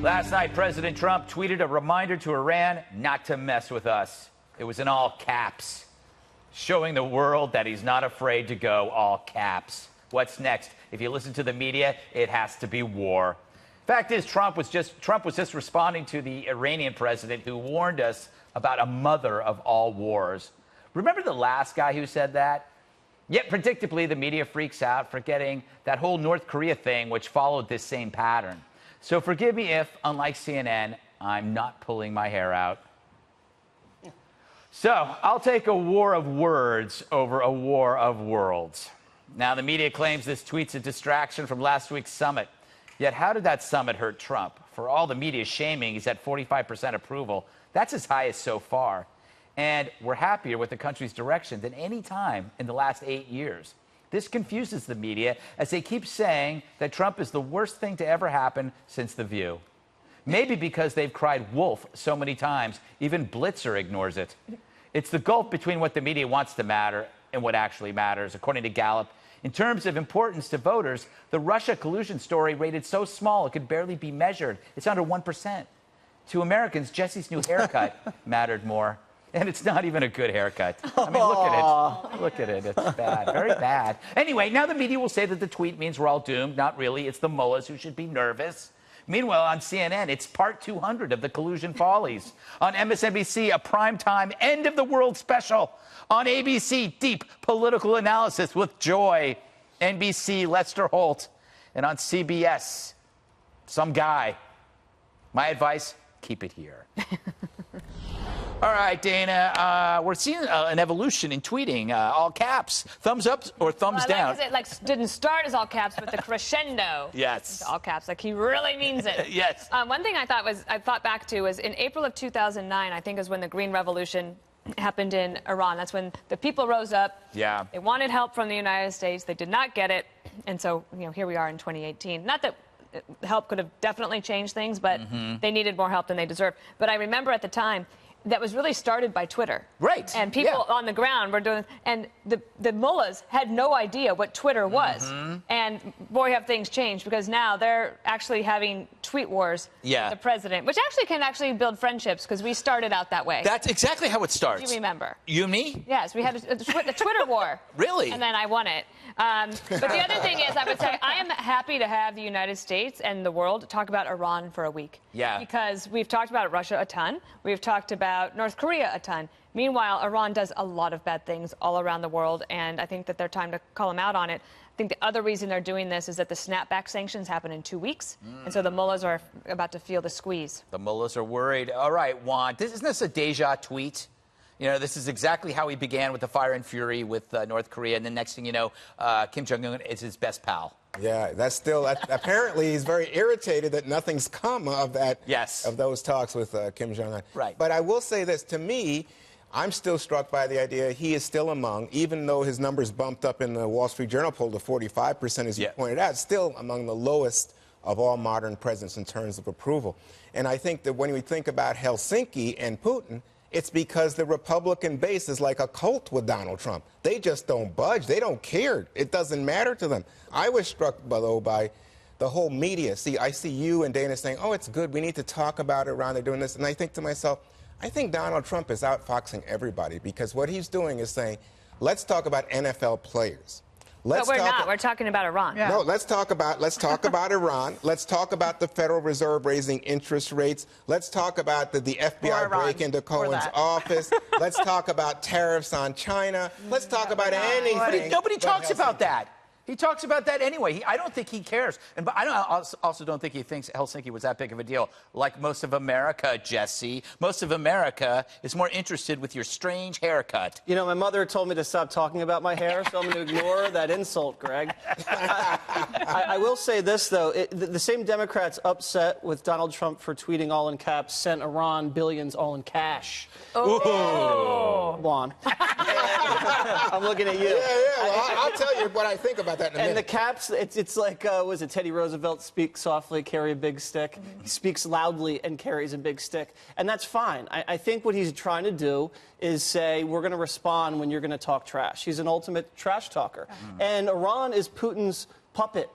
Last night, President Trump tweeted a reminder to Iran not to mess with us. It was in all caps, showing the world that he's not afraid to go all caps. What's next? If you listen to the media, it has to be war. Fact is, Trump was just responding to the Iranian president who warned us about a mother of all wars. Remember the last guy who said that? Yet, predictably, the media freaks out, forgetting that whole North Korea thing, which followed this same pattern. So forgive me if, unlike CNN, I'm not pulling my hair out. So I'll take a war of words over a war of worlds. Now, the media claims this tweet's a distraction from last week's summit. Yet how did that summit hurt Trump? For all the media shaming, he's at 45% approval. That's his highest so far. And we're happier with the country's direction than any time in the last 8 years. This confuses the media as they keep saying that Trump is the worst thing to ever happen since The View. Maybe because they've cried wolf so many times, even Blitzer ignores it. It's the gulf between what the media wants to matter and what actually matters. According to Gallup, in terms of importance to voters, the Russia collusion story rated so small it could barely be measured. It's under 1%. To Americans, Jesse's new haircut mattered more. And it's not even a good haircut. I mean, look at it. Look at it. It's bad. Very bad. Anyway, now the media will say that the tweet means we're all doomed. Not really. It's the mullahs who should be nervous. Meanwhile, on CNN, it's part 200 of the collusion follies. On MSNBC, a primetime end of the world special. On ABC, deep political analysis with Joy. NBC, Lester Holt. And on CBS, some guy. My advice, keep it here. All right, Dana, we're seeing an evolution in tweeting, all caps. Thumbs up or thumbs down? It didn't start as all caps, but the crescendo. Yes. All caps, like he really means it. Yes. One thing I thought back to was in April of 2009, I think is when the Green Revolution happened in Iran. That's when the people rose up. Yeah. They wanted help from the United States. They did not get it. And so, here we are in 2018. Not that help could have definitely changed things, but they needed more help than they deserved. But I remember at the time, that was really started by Twitter. Right. And people on the ground were doing, and the mullahs had no idea what Twitter was. And boy, have things changed, because now they're actually having tweet wars with the president, which can build friendships, because we started out that way. That's exactly how it starts. You remember? You and me? Yes, we had a Twitter war. Really? And then I won it. But the other thing is, I would say, I am happy to have the United States and the world talk about Iran for a week. Yeah. Because we've talked about Russia a ton. We've talked about North Korea a ton. Meanwhile, Iran does a lot of bad things all around the world, and I think that they're time to call them out on it. I think the other reason they're doing this is that the snapback sanctions happen in 2 weeks, and so the mullahs are about to feel the squeeze. The mullahs are worried. All right, Juan, isn't this a deja tweet? This is exactly how he began with the fire and fury with North Korea, and the next thing you know, Kim Jong-un is his best pal. Yeah, that's still apparently he's very irritated that nothing's come of that. Yes. Of those talks with Kim Jong-un. Right. But I will say this, to me, I'm still struck by the idea he is still among, even though his numbers bumped up in the Wall Street Journal poll to 45%, as you pointed out, still among the lowest of all modern presidents in terms of approval. And I think that when we think about Helsinki and Putin, it's because the Republican base is like a cult with Donald Trump. They just don't budge. They don't care. It doesn't matter to them. I was struck, though, by the whole media. See, I see you and Dana saying, oh, it's good. We need to talk about Iran. They're doing this. And I think to myself, I think Donald Trump is outfoxing everybody, because what he's doing is saying, let's talk about NFL players. But we're not. We're talking about Iran. Yeah. No, let's talk about Iran. Let's talk about the Federal Reserve raising interest rates. Let's talk about the FBI break into Cohen's office. Let's talk about tariffs on China. Let's talk about anything. But nobody talks about that. He talks about that anyway. I don't think he cares. But I also don't think he thinks Helsinki was that big of a deal. Like most of America, Jesse. Most of America is more interested with your strange haircut. My mother told me to stop talking about my hair, so I'm going to ignore that insult, Greg. I will say this, though. The same Democrats upset with Donald Trump for tweeting all in caps sent Iran billions all in cash. Oh. Juan. I'm looking at you. Yeah. Well, I'll tell you what I think about that in a minute. And the caps, it's like, was it Teddy Roosevelt, speak softly, carry a big stick? He speaks loudly and carries a big stick. And that's fine. I think what he's trying to do is say, we're going to respond when you're going to talk trash. He's an ultimate trash talker. And Iran is Putin's puppet.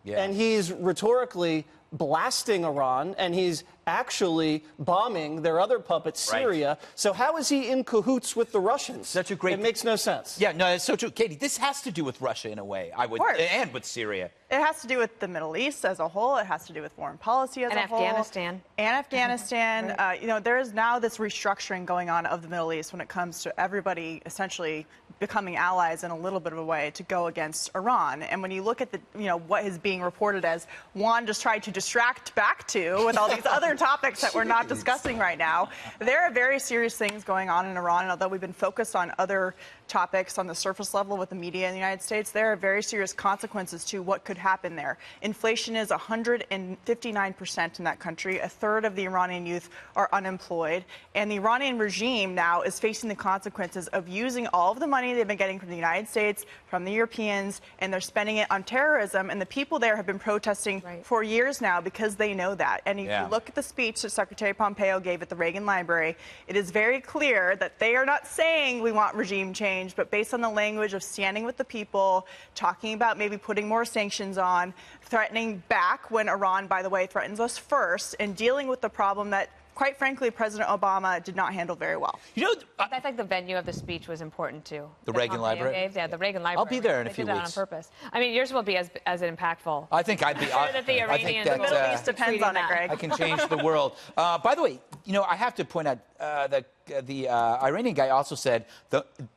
Yeah. And he's rhetorically blasting Iran, and he's actually bombing their other puppet, Syria. Right. So how is he in cahoots with the Russians? Such a great... It makes no sense. Yeah, no, it's so true. Katie, this has to do with Russia in a way, I would, and with Syria. It has to do with the Middle East as a whole. It has to do with foreign policy as a whole. Afghanistan. And Afghanistan. Right. You know, there is now this restructuring going on of the Middle East when it comes to everybody essentially becoming allies in a little bit of a way to go against Iran. And when you look at the, you know, what is being reported as Juan just tried to distract back to with all these other topics that we're not discussing right now, there are very serious things going on in Iran. And although we've been focused on other topics on the surface level with the media in the United States, there are very serious consequences to what could happen there. Inflation is 159% in that country. A third of the Iranian youth are unemployed. And the Iranian regime now is facing the consequences of using all of the money they've been getting from the United States, from the Europeans, and they're spending it on terrorism. And the people there have been protesting for years now because they know that. And if you look at the speech that Secretary Pompeo gave at the Reagan Library, it is very clear that they are not saying we want regime change, but based on the language of standing with the people, talking about maybe putting more sanctions on, threatening back when Iran, by the way, threatens us first, and dealing with the problem that, quite frankly, President Obama did not handle very well. You know, I think the venue of the speech was important, too. The Reagan Library? Yeah, the Reagan Library. I'll be there in a few weeks. They did that on purpose. I mean, yours will be as impactful. I think I'd be... that the Iranians I think that, the Middle East depends on it, Greg. I can change the world. By the way, you know, I have to point out that the Iranian guy also said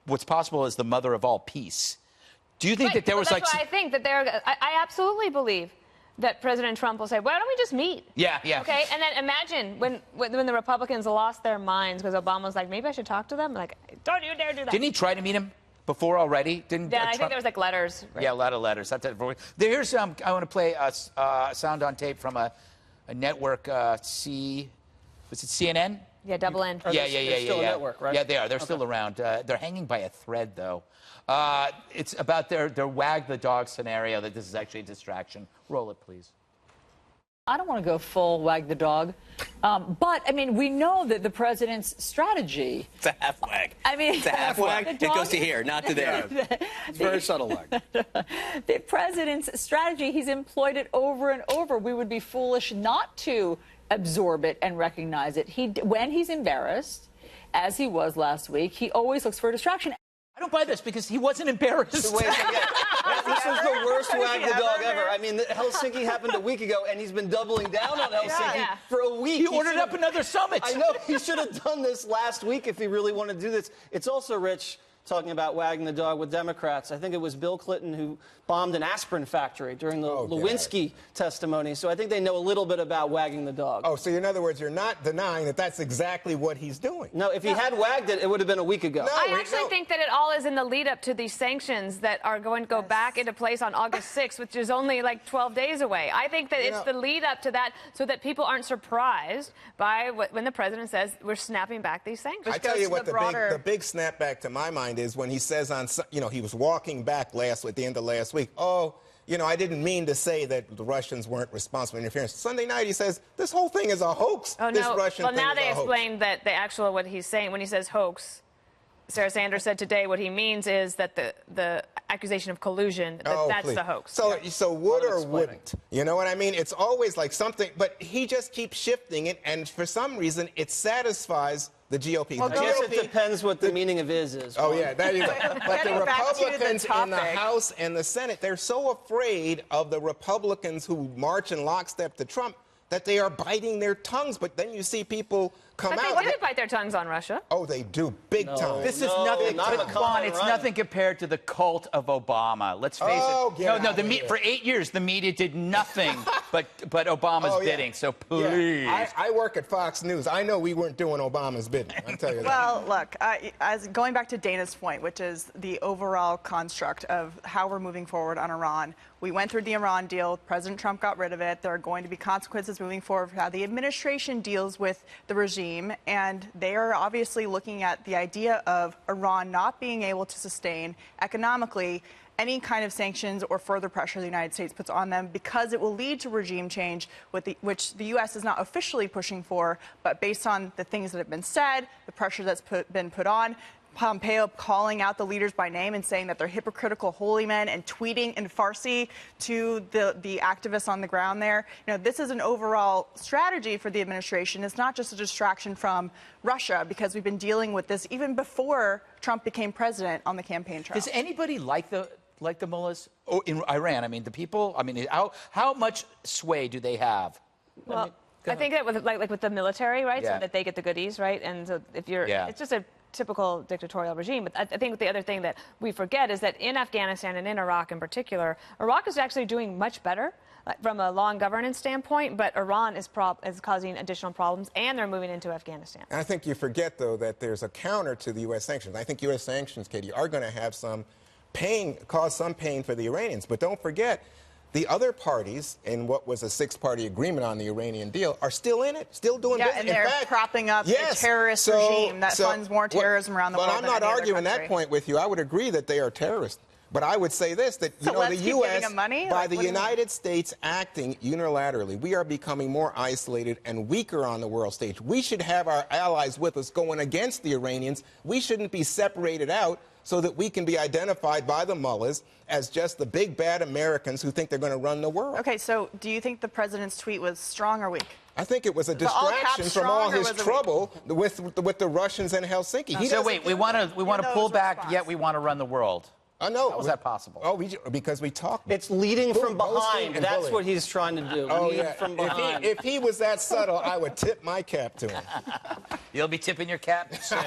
what's possible is the mother of all peace. Do you think that there was that's why I think that I absolutely believe that President Trump will say, why don't we just meet? Yeah, yeah. Okay, and then imagine when the Republicans lost their minds because Obama was like, maybe I should talk to them. Like, don't you dare do that. Didn't he try to meet him before already? Didn't? Yeah, I think there was like letters. Right? Yeah, a lot of letters. That's it. Here's I want to play a sound on tape from a network. Was it CNN? Yeah, double N. Yeah. Still a network, right? Yeah, they are. They're still around. They're hanging by a thread, though. It's about their wag the dog scenario. That this is actually a distraction. Roll it, please. I don't want to go full wag the dog, but I mean, we know that the president's strategy. It's a half wag. I mean, it's a half wag. It goes to here, not to there. It's very subtle wag. The president's strategy, he's employed it over and over. We would be foolish not to absorb it and recognize it. When he's embarrassed, as he was last week, he always looks for a distraction. I don't buy this because he wasn't embarrassed. Wait, this is the worst wag the dog ever. I mean, Helsinki happened a week ago, and he's been doubling down on Helsinki for a week. He ordered up another summit. I know. He should have done this last week if he really wanted to do this. It's also, Rich, talking about wagging the dog with Democrats. I think it was Bill Clinton who bombed an aspirin factory during the Lewinsky testimony. So I think they know a little bit about wagging the dog. Oh, so in other words, you're not denying that that's exactly what he's doing. No, if he had wagged it, it would have been a week ago. No, I actually think that it all is in the lead up to these sanctions that are going to go back into place on August 6th, which is only like 12 days away. I think that it's the lead up to that so that people aren't surprised by when the president says we're snapping back these sanctions. I tell you what, the big snapback to my mind is when he says he was walking back at the end of last week, I didn't mean to say that the Russians weren't responsible for interference. Sunday night he says this whole thing is a hoax. Oh, this no. Russian well, thing now is they a hoax. explained that the actual what he's saying when he says hoax. Sarah Sanders said today what he means is that the accusation of collusion, that's the hoax. So would or wouldn't? You know what I mean? It's always like something, but he just keeps shifting it, and for some reason it satisfies the GOP. Well, I guess it depends what the meaning of is. Oh, yeah, there you go. But the Republicans in the House and the Senate, they're so afraid of the Republicans who march in lockstep to Trump that they are biting their tongues. But then you see people come out. But they do bite their tongues on Russia. Oh, they do, big time. This is nothing. Juan, it's nothing compared to the cult of Obama. Let's face it. For 8 years, the media did nothing but Obama's bidding. So please. Yeah. I work at Fox News. I know we weren't doing Obama's bidding. I'll tell you that. Well, look, as going back to Dana's point, which is the overall construct of how we're moving forward on Iran. We went through the Iran deal. President Trump got rid of it. There are going to be consequences moving forward for how the administration deals with the regime. And they are obviously looking at the idea of Iran not being able to sustain economically any kind of sanctions or further pressure the United States puts on them because it will lead to regime change, which the U.S. is not officially pushing for, but based on the things that have been said, the pressure that's been put on, Pompeo calling out the leaders by name and saying that they're hypocritical holy men and tweeting in Farsi to the activists on the ground there. This is an overall strategy for the administration. It's not just a distraction from Russia, because we've been dealing with this even before Trump became president on the campaign trail. Does anybody like the mullahs in Iran? I mean, the people. I mean, how much sway do they have? Well, I think that with the military, right? Yeah. So that they get the goodies, right? And so if you're, it's just a typical dictatorial regime. But I think the other thing that we forget is that in Afghanistan and in Iraq in particular, Iraq is actually doing much better from a law and governance standpoint, but Iran is causing additional problems, and they're moving into Afghanistan. And I think you forget, though, that there's a counter to the U.S. sanctions. I think U.S. sanctions, Katie, are going to have cause some pain for the Iranians. But don't forget, the other parties in what was a 6-party agreement on the Iranian deal are still in it, still doing business. And they're propping up a terrorist regime that funds more terrorism around the world. But I'm not arguing that point with you. I would agree that they are terrorists. But I would say this, that the U.S., by the United States acting unilaterally, we are becoming more isolated and weaker on the world stage. We should have our allies with us going against the Iranians. We shouldn't be separated out so that we can be identified by the mullahs as just the big bad Americans who think they're going to run the world. Okay, so do you think the president's tweet was strong or weak? I think it was a distraction from all his trouble with the Russians and Helsinki. So wait, we want to pull back, yet we want to run the world. No. How is that possible? Oh, because we talked. It's leading from behind. That's what he's trying to do. Oh, lead from behind. If he was that subtle, I would tip my cap to him. You'll be tipping your cap soon.